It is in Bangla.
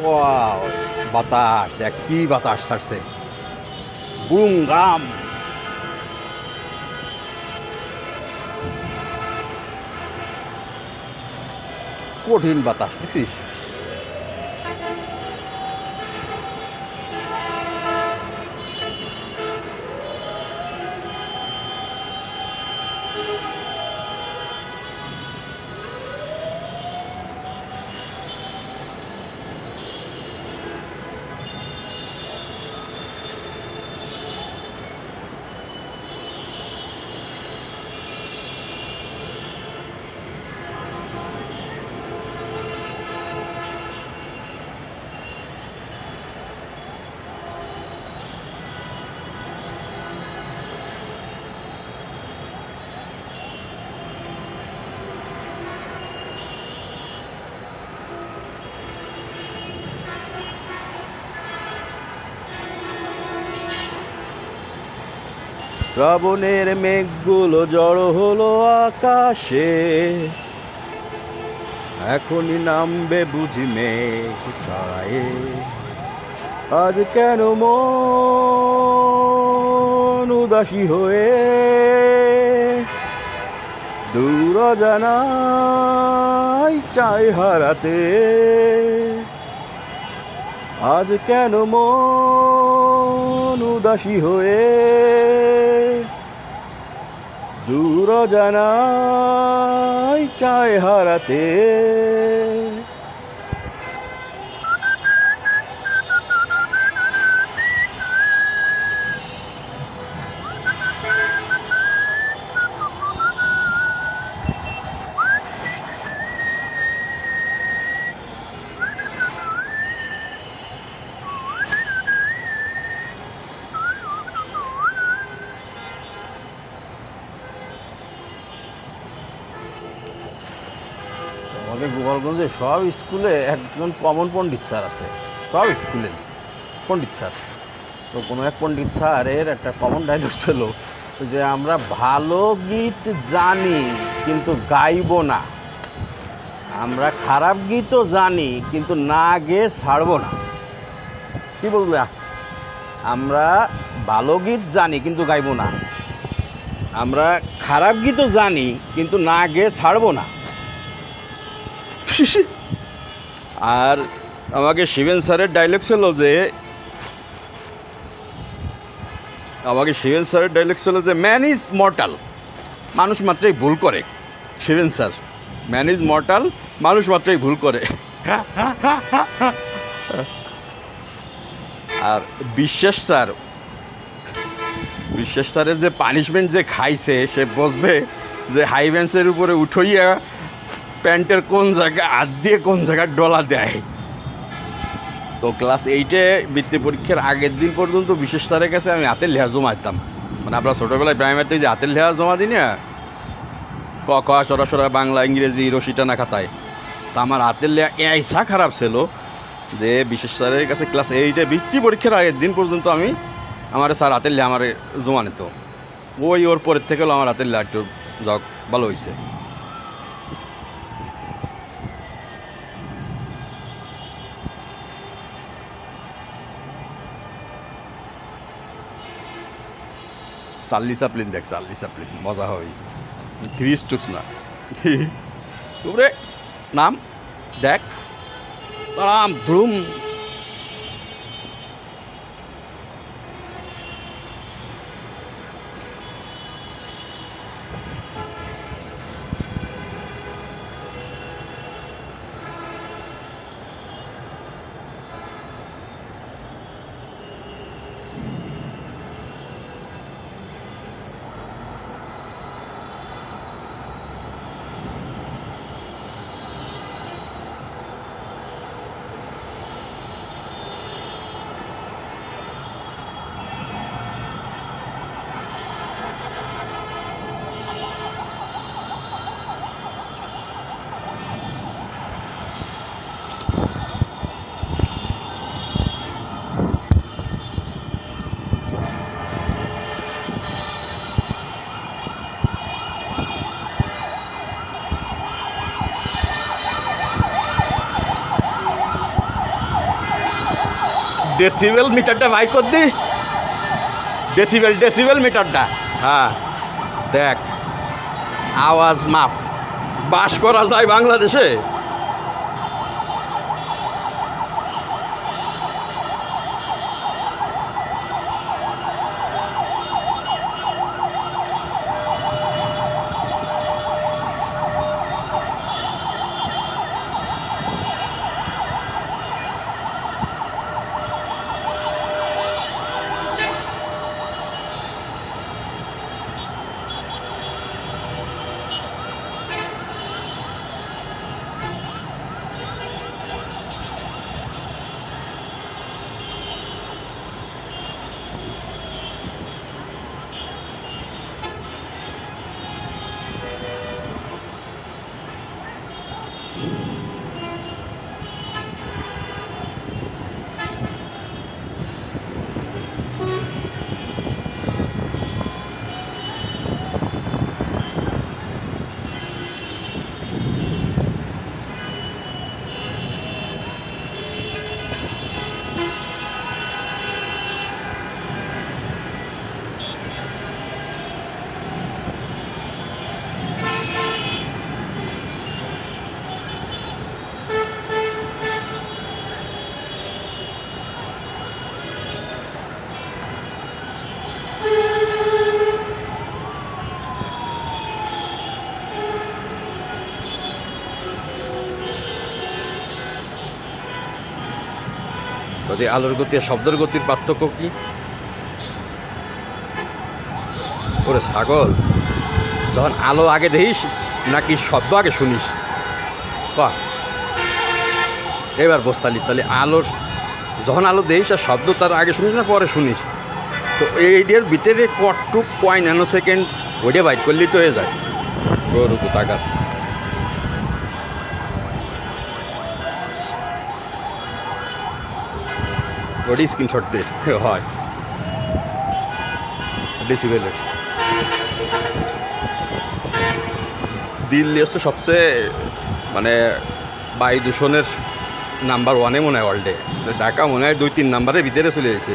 ওয়াও, বাতাস দেখ, কি বাতাস ছাড়ছে, বুম গাম। কঠিন বাতাস দেখছিস। শ্রাবণের মেঘগুলো জড়ো হলো আকাশে, এখনই নামবে বুঝি মেঘ ছায়ে। আজ কেন মন উদাসী হয়ে দূর জানাই চাই হারাতে। আজ কেন মন উদাসী হয়ে দূর জানাই চাই হারাতে। আমাদের গোপালগঞ্জে সব স্কুলে একজন কমন পণ্ডিত স্যার আছে, সব স্কুলে পণ্ডিত স্যার। তো কোনো এক পণ্ডিত স্যারের একটা কমন ডায়লগ ছিল যে আমরা ভালো গীত জানি কিন্তু গাইব না, আমরা খারাপ গীতও জানি কিন্তু না গেয়ে ছাড়বো না। কী বলবে? আমরা ভালো গীত জানি কিন্তু গাইব না, আমরা খারাপ গীতও জানি কিন্তু না গেয়ে ছাড়বো না। আর আমাকে শিবেন স্যারের ডায়লগ ছিল যে ম্যান ইজ মর্টাল, মানুষ মাত্রই ভুল করে। Shiben sir, man is mortal, মানুষ মাত্রই ভুল করে। আর বিশ্বাস স্যারের যে পানিশমেন্ট যে খাইছে সে বসবে যে হাই বেঞ্চের উপরে উঠইয়া প্যান্টের কোন জায়গায় হাত দিয়ে কোন জায়গায় ডলা দেয়। তো ক্লাস 8-এ বৃত্তি পরীক্ষার আগের দিন পর্যন্ত বিশেষ স্যারের কাছে আমি হাতের লেখা জমা দিতাম। মানে আমরা ছোটোবেলায় প্রাইমারিতে যে হাতের লেখা জমা দিই না, ক খ সরাসরি বাংলা ইংরেজি রশিটানা খাতায়, তা আমার হাতের লেখা এসা খারাপ ছিল যে বিশেষ স্যারের কাছে ক্লাস 8-এ বৃত্তি পরীক্ষার আগের দিন পর্যন্ত আমার স্যার হাতের লেখা আমার জমা নিত। ওর পরের থেকে হলো আমার হাতের লেখা একটু যাক ভালো হয়েছে। চার্লি চ্যাপলিন দেখ, চার্লি চ্যাপলিন মজা হবে। 3 স্টুকস না উপরে নাম দেখ, তাম ধুম। ডেসিবেল মিটারটা বাই কর দি, ডেসিবেল মিটারটা। হ্যাঁ দেখ, আওয়াজ মাপ বাস করা যায় বাংলাদেশে? যদি আলোর গতি আর শব্দের গতির পার্থক্য কি? ওরে ছাগল, যখন আলো আগে দেখিস নাকি শব্দ আগে শুনিস? ক এবার বসতালি, তাহলে আলোর যখন আলো দেখিস আর শব্দ তার আগে শুনিস না পরে শুনিস? তো এইটার ভিতরে কটটুক 0.1 ন্যানো সেকেন্ড ওইটা বাইট করলেই তো হয়ে যায়। গরু কোথাকার। ওটি স্ক্রিনশট দে হয় ডেসিবেলের। দিল্লি হচ্ছে সবচেয়ে মানে বায়ু দূষণের নাম্বার 1-এ মনে হয় ওয়ার্ল্ডে। ঢাকা মনে হয় 2-3 নাম্বারের ভিতরে চলে গেছে।